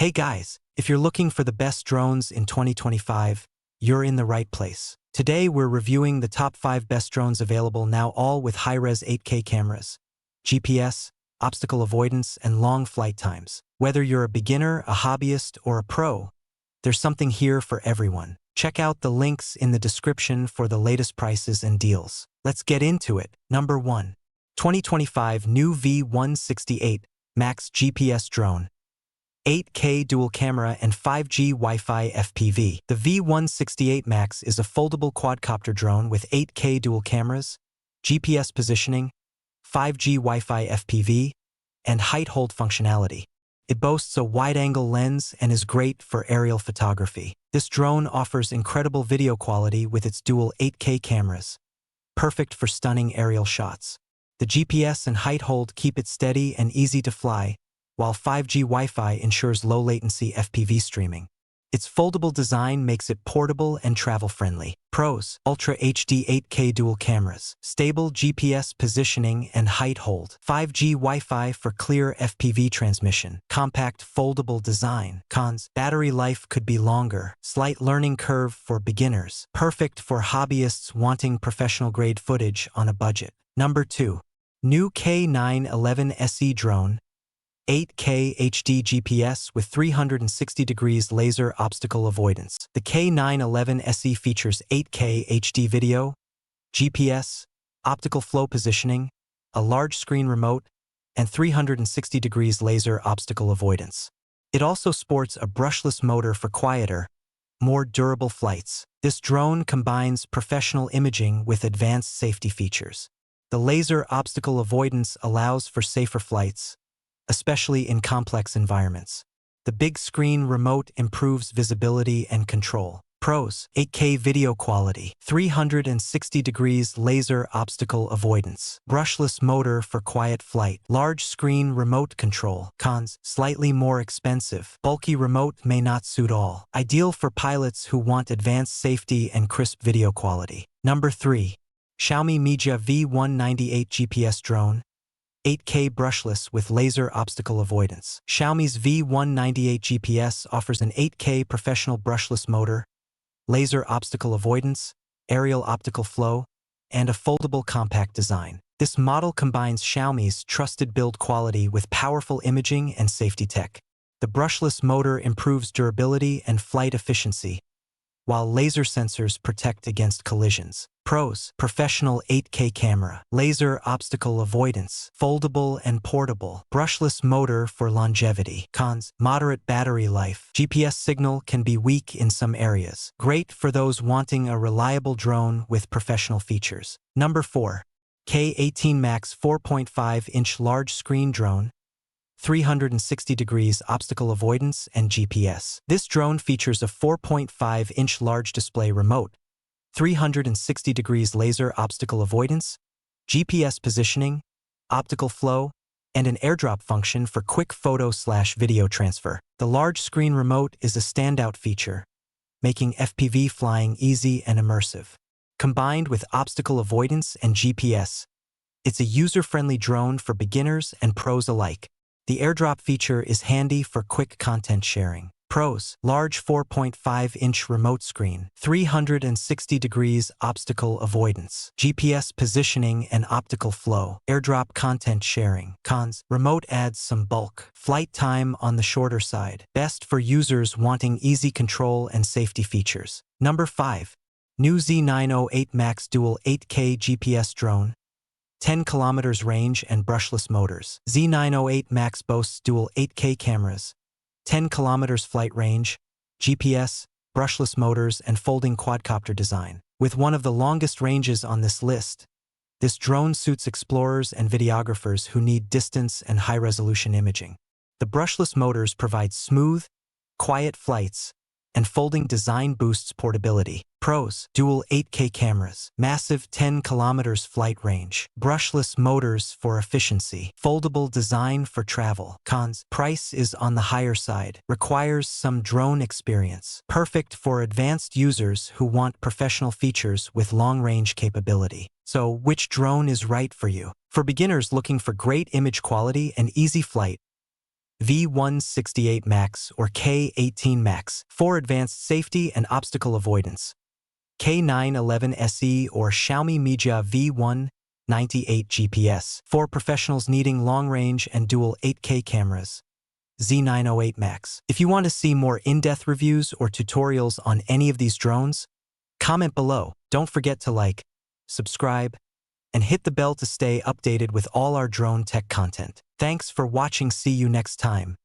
Hey guys, if you're looking for the best drones in 2025, you're in the right place. Today we're reviewing the top 5 best drones available now, all with high-res 8K cameras, GPS, obstacle avoidance, and long flight times. Whether you're a beginner, a hobbyist, or a pro, there's something here for everyone. Check out the links in the description for the latest prices and deals. Let's get into it. Number 1. 2025 new V168 Max GPS drone. 8K dual camera and 5G Wi-Fi FPV. The V168 Max is a foldable quadcopter drone with 8K dual cameras, GPS positioning, 5G Wi-Fi FPV, and height hold functionality. It boasts a wide-angle lens and is great for aerial photography. This drone offers incredible video quality with its dual 8K cameras, perfect for stunning aerial shots. The GPS and height hold keep it steady and easy to fly, while 5G Wi-Fi ensures low-latency FPV streaming. Its foldable design makes it portable and travel-friendly. Pros: Ultra HD 8K dual cameras, stable GPS positioning and height hold, 5G Wi-Fi for clear FPV transmission, compact foldable design. Cons: battery life could be longer, slight learning curve for beginners, perfect for hobbyists wanting professional-grade footage on a budget. Number 2. New K911 SE drone. 8K HD GPS with 360 degrees laser obstacle avoidance. The K911 SE features 8K HD video, GPS, optical flow positioning, a large screen remote, and 360 degrees laser obstacle avoidance. It also sports a brushless motor for quieter, more durable flights. This drone combines professional imaging with advanced safety features. The laser obstacle avoidance allows for safer flights, especially in complex environments. The big screen remote improves visibility and control. Pros: 8K video quality, 360 degrees laser obstacle avoidance, brushless motor for quiet flight, large screen remote control. Cons: slightly more expensive, bulky remote may not suit all. Ideal for pilots who want advanced safety and crisp video quality. Number 3. Xiaomi Mijia V198 GPS drone. 8K brushless with laser obstacle avoidance. Xiaomi's V198 GPS offers an 8K professional brushless motor, laser obstacle avoidance, aerial optical flow, and a foldable compact design. This model combines Xiaomi's trusted build quality with powerful imaging and safety tech. The brushless motor improves durability and flight efficiency, while laser sensors protect against collisions. Pros: professional 8K camera, laser obstacle avoidance, foldable and portable, brushless motor for longevity. Cons: moderate battery life, GPS signal can be weak in some areas. Great for those wanting a reliable drone with professional features. Number 4. K18 Max 4.5-inch large screen drone. 360 degrees obstacle avoidance and GPS. This drone features a 4.5-inch large display remote, 360 degrees laser obstacle avoidance, GPS positioning, optical flow, and an airdrop function for quick photo/video transfer. The large screen remote is a standout feature, making FPV flying easy and immersive. Combined with obstacle avoidance and GPS, it's a user-friendly drone for beginners and pros alike. The airdrop feature is handy for quick content sharing. Pros: large 4.5-inch remote screen, 360 degrees obstacle avoidance, GPS positioning and optical flow, airdrop content sharing. Cons: remote adds some bulk, flight time on the shorter side, best for users wanting easy control and safety features. Number 5. New Z908 Max dual 8K GPS drone. 10 kilometers range and brushless motors. Z908 Max boasts dual 8K cameras, 10 kilometers flight range, GPS, brushless motors, and folding quadcopter design. With one of the longest ranges on this list, this drone suits explorers and videographers who need distance and high-resolution imaging. The brushless motors provide smooth, quiet flights, and folding design boosts portability. Pros: dual 8K cameras, massive 10 kilometers flight range, brushless motors for efficiency, foldable design for travel. Cons: price is on the higher side, requires some drone experience, perfect for advanced users who want professional features with long-range capability. So, which drone is right for you? For beginners looking for great image quality and easy flight, V168 Max or K18 Max for advanced safety and obstacle avoidance. K911 SE or Xiaomi Mijia V198 GPS for professionals needing long-range and dual 8K cameras. Z908 Max. If you want to see more in-depth reviews or tutorials on any of these drones, comment below. Don't forget to like, subscribe, and hit the bell to stay updated with all our drone tech content. Thanks for watching. See you next time.